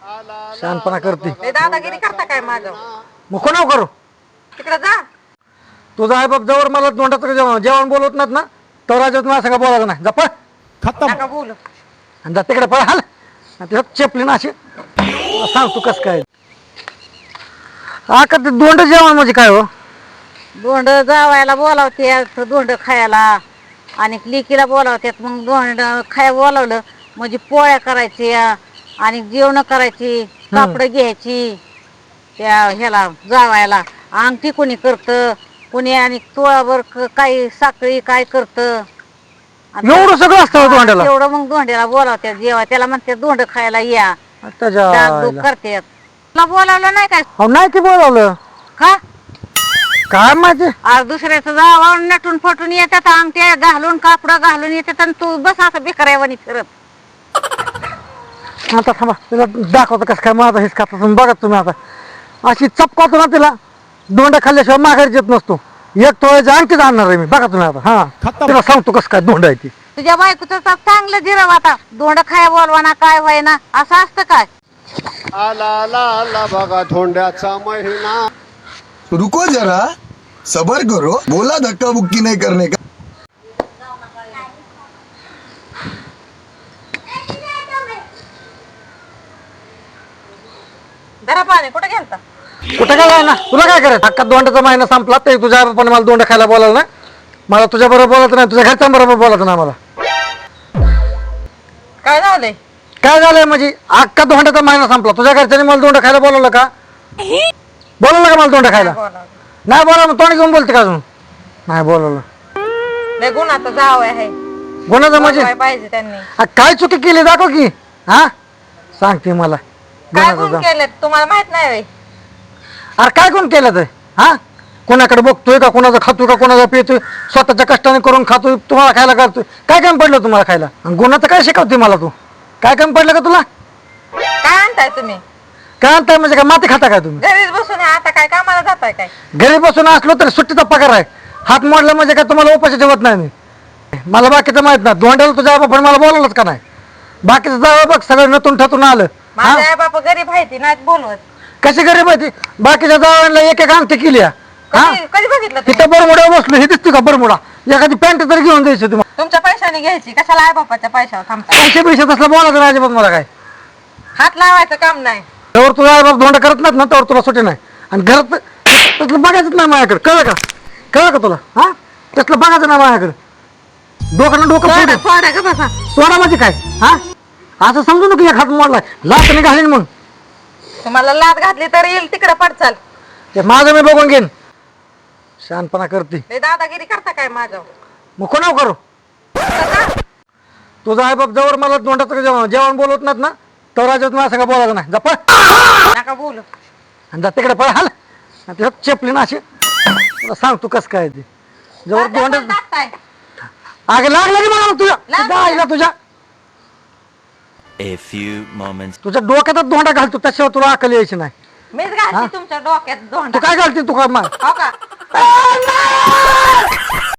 शहाणपणा करते. ते दादागिरी करता काय माझं? मग कोणावर करू? तिकडे जा. तुझा आई बाप जवळ मला तोंडात जेवण बोलवत नाहीत ना तर राजात मला सगळं बोलायचं नाही. जा पळ नका बोलू. आणि जा तिकडे पळ हाल. चेपली ना अशी सांग तू कस काय का ते दोंड जेवण म्हणजे काय हो? दोंड जावायला बोलावते, दोंड खायला आणि लिकीला बोलावतात. मग दोंड खाया बोलावलं म्हणजे पोळ्या करायच्या आणि जेवण करायची, कापडं घ्यायची. त्या ह्याला जावायला अंगठी कोणी करतं, कोणी आणि तोळावर काही साखळी काय करतं. एवढं सगळं असतं दोंड्याला? एवढं मग दोंड्याला बोलावतात जेवा. त्याला म्हणते दोंड खायला या, डागडूग करतात. तुला बोलावलं नाही काय? नाही ते बोलावलं का काय माहिती. आज दुसऱ्याचं जावा नटून फटून येतात, अंगठ्या घालून कापडं घालून येतात आणि तू बस असं बेकरावानी फिरत. आता थांबा तिला दाखवतो कसं काय माझा हिसका तुम्ही बघा. तुम्ही आता अशी चपकावतो ना तिला, दोंडा खाल्ल्याशिवाय माघारी येत नसतो. एक तोळ्याची अंगठीच आणणार आहे मी. बघा तुम्ही आता. हा तिला सांगतो कसं काय दोंड आहे ती. तुझ्या बायकोचं तर चांगलं जिरव आता. दोंड खाया बोलवा ना काय व्हाय ना असं असतं काय? आला बघा धोंड्याचा महिना. रुको जरा सबर करो, बोला धक्का बुक्की नहीं करने का. जरा पाणी कुठे गेलता? कुठं काय ना तुला काय करायचं? अख्खा दोंडाचा महिना संपला तरी तुझ्या पण मला दोंडा खायला बोलावलं ना. मला तुझ्या बरोबर बोलायचं नाही, तुझ्या घरच्यांबरोबर बोलायचं नाही मला. काय झालंय? काय झालंय म्हणजे अख्खा दोंडाचा महिना संपला, तुझ्या घरच्यांनी मला दोंडा खायला बोलावलं का? बोलवलं का मला दोंडा खायला? नाही बोला. मग तोंड घेऊन बोलते का अजून? नाही बोलवलं. लय गुन्हाचा जाव आहे. गुन्हाचं म्हणजे काय पाहिजे त्यांनी? काय चुकी केली दाखव की. हा सांगते मला. काय गुन्हाचं गुण जाऊ. केले तुम्हाला माहित नाही व्हय? अरे काय कोण केलं ते? हा कोणाकडे बघतोय का, कोणाचं खातोय का, कोणाचं पितोय, स्वतःच्या कष्टाने करून खातोय, तुम्हाला खायला घालतोय. काय काम पडलं तुम्हाला खायला? गुन्हाचं काय शिकवते मला तू? काय काम पडलं का तुला? काय आणताय तुम्ही? काय आणताय म्हणजे काय माती खाता काय तुम्ही? घरीच बसून आहे, आता काय कामाला जाताय काय? घरी बसून असलो तरी सुट्टीचा पगार आहे. हात मोडला म्हणजे काय तुम्हाला उपाशी ठेवत नाही मी. मला बाकीचं माहित नाही. दोंड्याला तुझ्या बापाने मला बोलवलंच का नाही? बाकीचं जावं बघ सगळं नतून ठतून आलं. माझे आई बाप गरीब आहे ती नाहीत बोलवत. कशी गरीब आहे ती? बाकीच्या जावांना एक एक अंगठी केली. हा कधी बघितलं तुम्ही? तिथं बरमुडा बसलो, हे दिसतो का बरमुडा? एखादी पॅन्ट तरी घेऊन द्यायची तुम्हाला. तुमच्या पैशाने घ्यायची, कशाला आई बापाच्या पैशावर थांबता? पैसे पैसे तसलं बोलायचं नाही अजिबात मला. काय हात लावायचं काम नाही. त्यावर तुझा आई बाप धोंडा करत नाहीत ना त्यावर तुला सुटी नाही. आणि घरात तसलं बघायचंच नाही माझ्याकडे. कळलं का? कळलं का तुला? हा तसलं बघायचं नाही माझ्याकडे. डोकं डोकं फोडून. सोडा का बसा. सोडा म्हणजे काय? हा असं समजू नको एक हात मोडलाय लाच घालीन मग. तुम्हाला लाद घातली तर येईल तिकडे पडचाल. ते माझं मी बघून घेईन. शहाणपणा करते. लय दादागिरी करता काय माझं? मग कोणावर करू? तुझा आई बाप जवळ मला तोंडात जेवण बोलवत नाहीत ना तर राजात मला सगळं बोलायचं नाही. जा पळ नका बोलू. आणि जा तिकडे पळ हाल. चेपली ना अशी तुला सांग तू कसं काय ते जवळ तोंडात टाकताय. आगे लागलं की मला तुझ्या तुझ्या A few moments. तुझ्या डोक्यातच धोंडा घालतो त्याशिवाय तुला अकल यायची नाही. मीच घालते तुमच्या डोक्यात तू धोंडा. काय घालते तू काय हो का?